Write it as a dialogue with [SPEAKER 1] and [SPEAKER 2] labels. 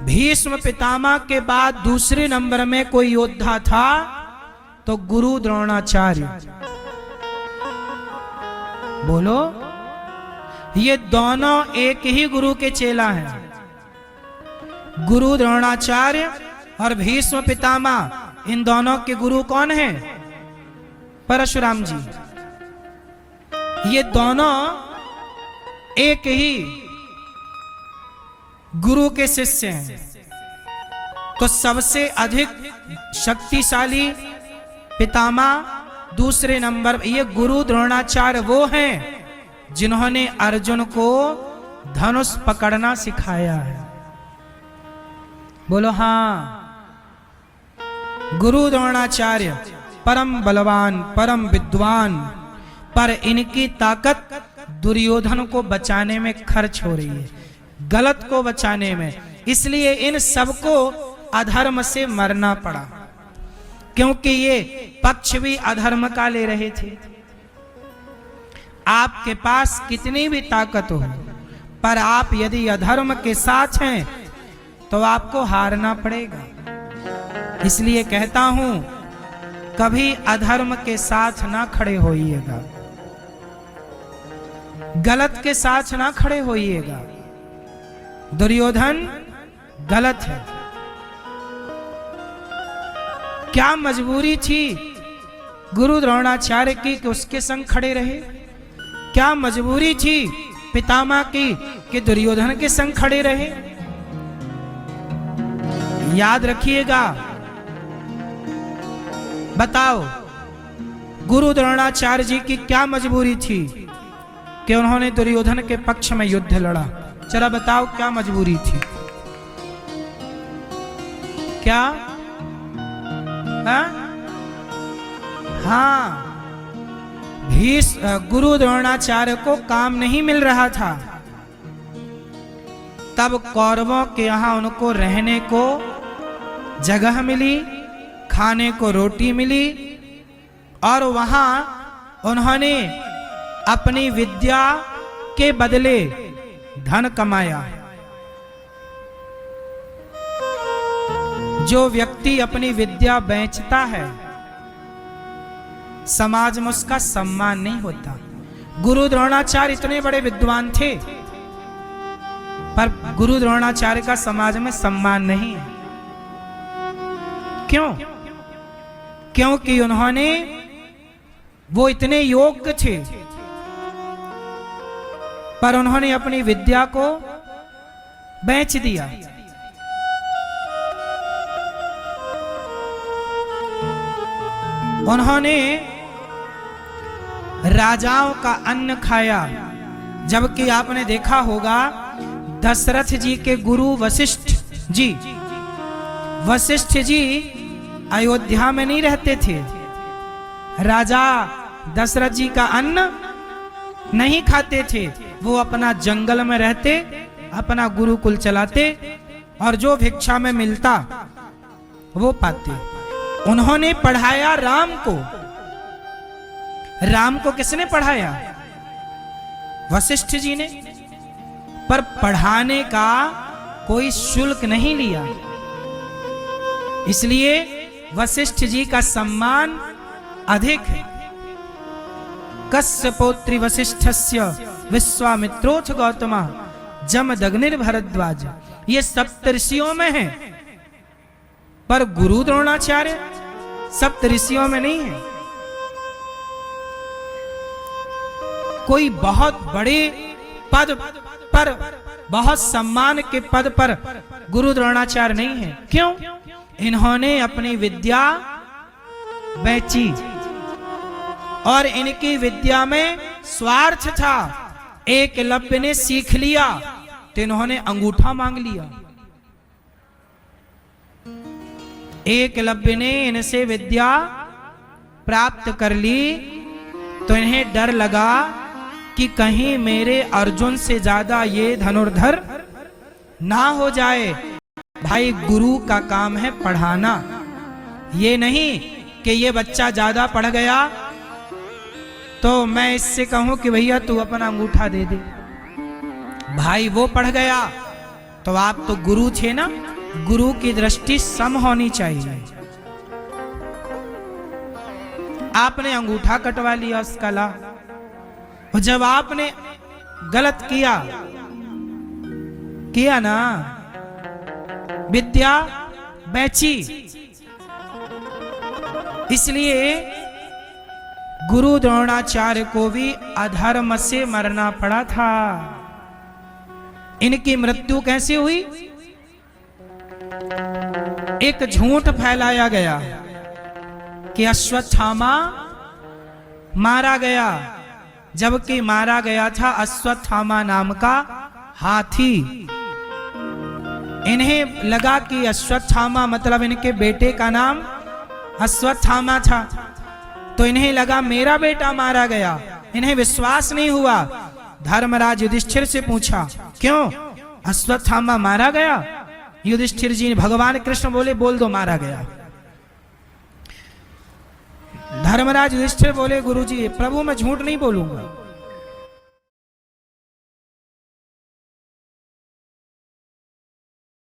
[SPEAKER 1] भीष्म पितामह के बाद दूसरे नंबर में कोई योद्धा था तो गुरु द्रोणाचार्य। बोलो, ये दोनों एक ही गुरु के चेला हैं। गुरु द्रोणाचार्य और भीष्म पितामह, इन दोनों के गुरु कौन हैं? परशुराम जी। ये दोनों एक ही गुरु के शिष्य हैं। तो सबसे अधिक शक्तिशाली पितामह, दूसरे नंबर ये गुरु द्रोणाचार्य वो हैं जिन्होंने अर्जुन को धनुष पकड़ना सिखाया है। बोलो हाँ, गुरु द्रोणाचार्य परम बलवान, परम विद्वान, पर इनकी ताकत दुर्योधन को बचाने में खर्च हो रही है, गलत को बचाने में। इसलिए इन सबको अधर्म से मरना पड़ा, क्योंकि ये पक्ष भी अधर्म का ले रहे थे। आपके पास कितनी भी ताकत हो, पर आप यदि अधर्म के साथ हैं तो आपको हारना पड़ेगा। इसलिए कहता हूं, कभी अधर्म के साथ ना खड़े होइएगा, गलत के साथ ना खड़े होइएगा। दुर्योधन गलत है। क्या मजबूरी थी गुरु द्रोणाचार्य की कि उसके संग खड़े रहे? क्या मजबूरी थी पितामह की कि दुर्योधन के संग खड़े रहे? याद रखिएगा। बताओ, गुरु द्रोणाचार्य जी की क्या मजबूरी थी कि उन्होंने दुर्योधन के पक्ष में युद्ध लड़ा? जरा बताओ, क्या मजबूरी थी? क्या? हाँ, गुरु द्रोणाचार्य को काम नहीं मिल रहा था। तब कौरवों के यहां उनको रहने को जगह मिली, खाने को रोटी मिली, और वहां उन्होंने अपनी विद्या के बदले धन कमाया। जो व्यक्ति अपनी विद्या बेचता है, समाज में उसका सम्मान नहीं होता। गुरु द्रोणाचार्य इतने बड़े विद्वान थे, पर गुरु द्रोणाचार्य का समाज में सम्मान नहीं है। क्यों? क्योंकि उन्होंने, वो इतने योग्य थे, पर उन्होंने अपनी विद्या को बेच दिया। उन्होंने राजाओं का अन्न खाया, जबकि आपने देखा होगा दशरथ जी के गुरु वशिष्ठ जी, वशिष्ठ जी अयोध्या में नहीं रहते थे। राजा दशरथ जी का अन्न नहीं खाते थे, वो अपना जंगल में रहते, अपना गुरुकुल चलाते, और जो भिक्षा में मिलता वो पाते। उन्होंने पढ़ाया राम को। राम को किसने पढ़ाया? वशिष्ठ जी ने। पर पढ़ाने का कोई शुल्क नहीं लिया, इसलिए वशिष्ठ जी का सम्मान अधिक है। कश्यपोत्री वशिष्ठस्य विश्वामित्रोथ गौतमा जमदग्निर भरद्वाज, ये सप्तऋषियों में है, पर गुरु द्रोणाचार्य सप्तऋषियों में नहीं है। कोई बहुत बड़े पद पर, बहुत सम्मान के पद पर गुरु द्रोणाचार्य नहीं है। क्यों? इन्होंने अपनी विद्या बेची, और इनकी विद्या में स्वार्थ था। एकलव्य ने सीख लिया तो इन्होंने अंगूठा मांग लिया। एकलव्य ने इनसे विद्या प्राप्त कर ली तो इन्हें डर लगा कि कहीं मेरे अर्जुन से ज्यादा ये धनुर्धर ना हो जाए। भाई, गुरु का काम है पढ़ाना, ये नहीं कि ये बच्चा ज्यादा पढ़ गया तो मैं इससे कहूं कि भैया तू अपना अंगूठा दे दे। भाई, वो पढ़ गया तो आप तो गुरु थे ना, गुरु की दृष्टि सम होनी चाहिए। आपने अंगूठा कटवा लिया उस कला, और जब आपने गलत किया ना, विद्या बेची, इसलिए गुरु द्रोणाचार्य को भी अधर्म से मरना पड़ा था। इनकी मृत्यु कैसे हुई? एक झूठ फैलाया गया कि अश्वत्थामा मारा गया, जबकि मारा गया था अश्वत्थामा नाम का हाथी। इन्हें लगा कि अश्वत्थामा मतलब इनके बेटे का नाम अश्वत्थामा था, तो इन्हें लगा मेरा बेटा मारा गया। इन्हें विश्वास नहीं हुआ। धर्मराज युधिष्ठिर से पूछा, क्यों अश्वत्थामा मारा गया? युधिष्ठिर जी ने, भगवान कृष्ण बोले, बोल दो मारा गया। धर्मराज युधिष्ठिर बोले, गुरुजी प्रभु मैं झूठ नहीं बोलूंगा।